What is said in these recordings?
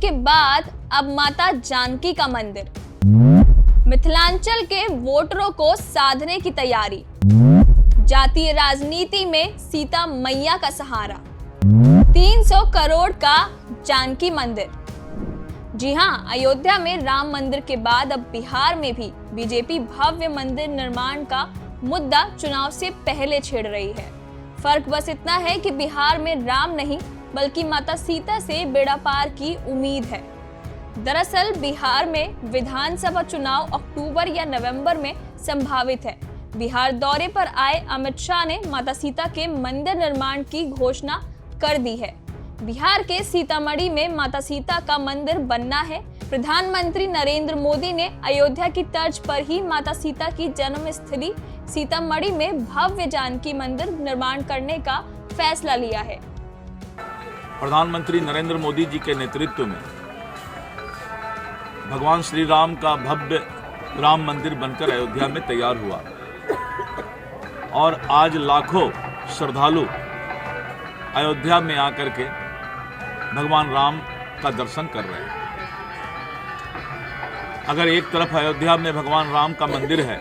के बाद अब माता जानकी का मंदिर, मिथिलांचल के वोटरों को साधने की तैयारी, जातीय राजनीति में सीता मैया का सहारा, 300 करोड़ का जानकी मंदिर। जी हां, अयोध्या में राम मंदिर के बाद अब बिहार में भी बीजेपी भव्य मंदिर निर्माण का मुद्दा चुनाव से पहले छेड़ रही है। फर्क बस इतना है कि बिहार में राम नहीं बल्कि माता सीता से बेड़ा पार की उम्मीद है। दरअसल बिहार में विधानसभा चुनाव अक्टूबर या नवंबर में संभावित है। बिहार दौरे पर आए अमित शाह ने माता सीता के मंदिर निर्माण की घोषणा कर दी है। बिहार के सीतामढ़ी में माता सीता का मंदिर बनना है। प्रधानमंत्री नरेंद्र मोदी ने अयोध्या की तर्ज पर ही माता सीता की जन्मस्थली सीतामढ़ी में भव्य जानकी मंदिर निर्माण करने का फैसला लिया है। प्रधानमंत्री नरेंद्र मोदी जी के नेतृत्व में भगवान श्री राम का भव्य राम मंदिर बनकर अयोध्या में तैयार हुआ और आज लाखों श्रद्धालु अयोध्या में आकर के भगवान राम का दर्शन कर रहे हैं। अगर एक तरफ अयोध्या में भगवान राम का मंदिर है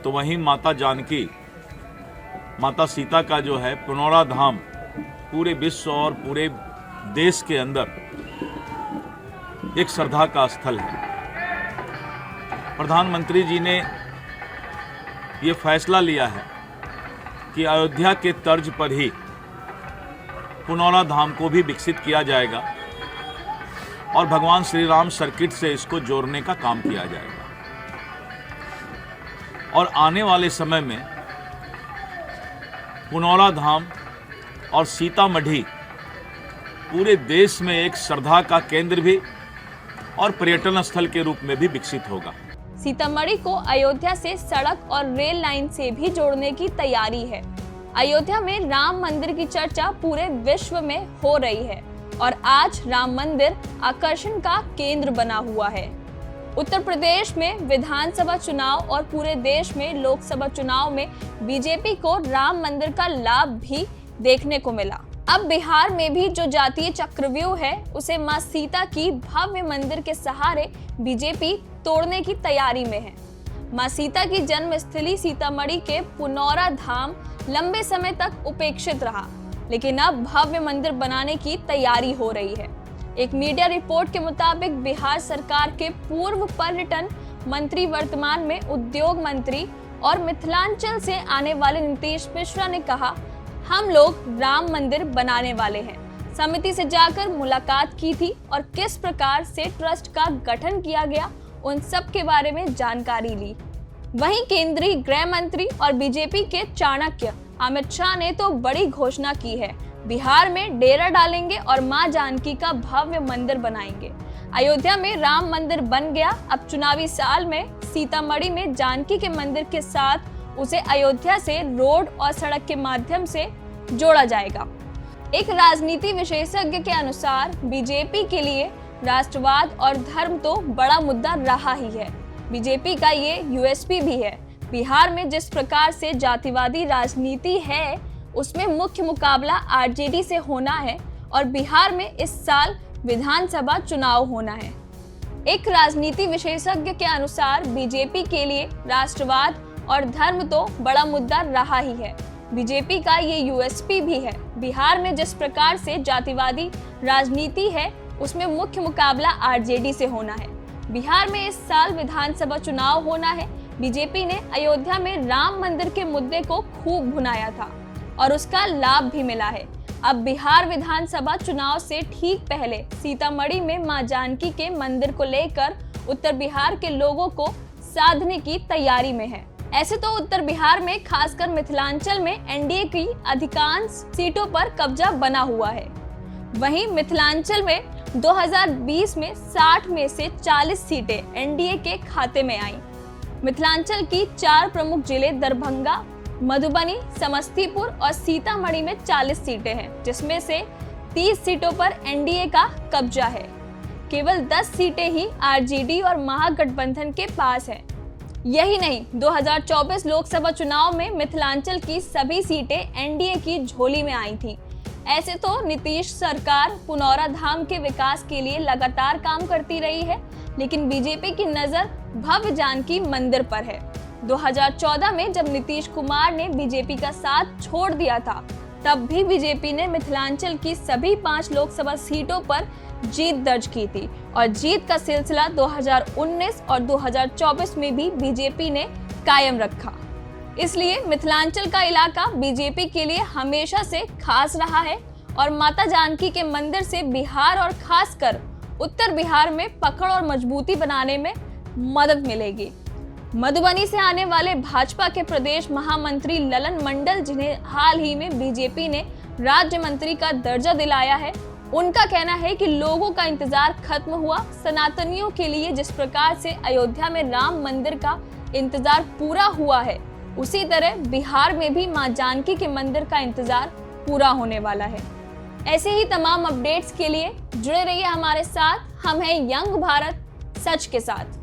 तो वहीं माता जानकी, माता सीता का जो है पुनौरा धाम पूरे विश्व और पूरे देश के अंदर एक श्रद्धा का स्थल है। प्रधानमंत्री जी ने ये फैसला लिया है कि अयोध्या के तर्ज पर ही पुनौरा धाम को भी विकसित किया जाएगा और भगवान श्री राम सर्किट से इसको जोड़ने का काम किया जाएगा। और आने वाले समय में पुनौरा धाम और सीतामढ़ी पूरे देश में एक श्रद्धा का केंद्र भी और पर्यटन स्थल के रूप में भी विकसित होगा। सीतामढ़ी को अयोध्या से सड़क और रेल लाइन से भी जोड़ने की तैयारी है। अयोध्या में राम मंदिर की चर्चा पूरे विश्व में हो रही है और आज राम मंदिर आकर्षण का केंद्र बना हुआ है। उत्तर प्रदेश में विधानसभा चुनाव और पूरे देश में लोकसभा चुनाव में बीजेपी को राम मंदिर का लाभ भी देखने को मिला। अब बिहार में भी जो जातीय चक्रव्यूह है उसे मां सीता की भव्य मंदिर के सहारे बीजेपी तोड़ने की तैयारी में है। मां सीता की जन्मस्थली सीतामढ़ी के पुनौरा धाम लंबे समय तक उपेक्षित रहा, लेकिन अब भव्य मंदिर बनाने की तैयारी हो रही है। एक मीडिया रिपोर्ट के मुताबिक बिहार सरकार के पूर्व पर्यटन मंत्री, वर्तमान में उद्योग मंत्री और मिथिलांचल से आने वाले नीतीश मिश्रा ने कहा, हम लोग राम मंदिर बनाने वाले हैं। समिति से जाकर मुलाकात की थी और किस प्रकार से ट्रस्ट का गठन किया गया उन सब के बारे में जानकारी ली। वहीं केंद्रीय गृह मंत्री और बीजेपी के चाणक्य अमित शाह ने तो बड़ी घोषणा की है, बिहार में डेरा डालेंगे और मां जानकी का भव्य मंदिर बनाएंगे। अयोध्या में राम मंदिर बन गया। अब चुनावी साल में सीतामढ़ी में जानकी के मंदिर के साथ उसे अयोध्या से रोड और सड़क के माध्यम से जोड़ा जाएगा। एक राजनीति विशेषज्ञ के अनुसार बीजेपी के लिए राष्ट्रवाद और धर्म तो बड़ा मुद्दा रहा ही है। बीजेपी का ये यूएसपी भी है। बिहार में जिस प्रकार से जातिवादी राजनीति है उसमें मुख्य मुकाबला आरजेडी से होना है और बिहार में इस साल विधानसभा चुनाव होना है। एक राजनीति विशेषज्ञ के अनुसार बीजेपी के लिए राष्ट्रवाद और धर्म तो बड़ा मुद्दा रहा ही है। बीजेपी का ये यूएसपी भी है। बिहार में जिस प्रकार से जातिवादी राजनीति है उसमें मुख्य मुकाबला आरजेडी से होना है। बिहार में इस साल विधानसभा चुनाव होना है। बीजेपी ने अयोध्या में राम मंदिर के मुद्दे को खूब भुनाया था और उसका लाभ भी मिला है। अब बिहार विधानसभा चुनाव से ठीक पहले सीतामढ़ी में मां जानकी के मंदिर को लेकर उत्तर बिहार के लोगों को साधने की तैयारी में है। ऐसे तो उत्तर बिहार में खासकर मिथिलांचल में एनडीए की अधिकांश सीटों पर कब्जा बना हुआ है। वहीं मिथिलांचल में 2020 में 60 में से 40 सीटें एनडीए के खाते में आईं। मिथिलांचल की 4 प्रमुख जिले दरभंगा, मधुबनी, समस्तीपुर और सीतामढ़ी में 40 सीटें हैं, जिसमें से 30 सीटों पर एनडीए का कब्जा है। केवल 10 सीटें ही आरजेडी और महागठबंधन के पास है। यही नहीं, 2024 लोकसभा चुनाव में मिथिलांचल की सभी सीटें एनडीए की झोली में आई थी। ऐसे तो नीतीश सरकार पुनौरा धाम के विकास के लिए लगातार काम करती रही है, लेकिन बीजेपी की नजर भव्य जानकी मंदिर पर है। 2014 में जब नीतीश कुमार ने बीजेपी का साथ छोड़ दिया था, तब भी बीजेपी ने मिथिलांचल की सभी 5 लोकसभा सीटों पर जीत दर्ज की थी और जीत का सिलसिला 2019 और 2024 में भी बीजेपी ने कायम रखा। इसलिए मिथिलांचल का इलाका बीजेपी के लिए हमेशा से खास रहा है और माता जानकी के मंदिर से बिहार और खासकर उत्तर बिहार में पकड़ और मजबूती बनाने में मदद मिलेगी। मधुबनी से आने वाले भाजपा के प्रदेश महामंत्री ललन मंडल, जिन्हें हाल ही में बीजेपी ने राज्य मंत्री का दर्जा दिलाया है, उनका कहना है कि लोगों का इंतजार खत्म हुआ। सनातनियों के लिए जिस प्रकार से अयोध्या में राम मंदिर का इंतजार पूरा हुआ है, उसी तरह बिहार में भी मां जानकी के मंदिर का इंतजार पूरा होने वाला है। ऐसे ही तमाम अपडेट्स के लिए जुड़े रहिए हमारे साथ। हम हैं यंग भारत सच के साथ।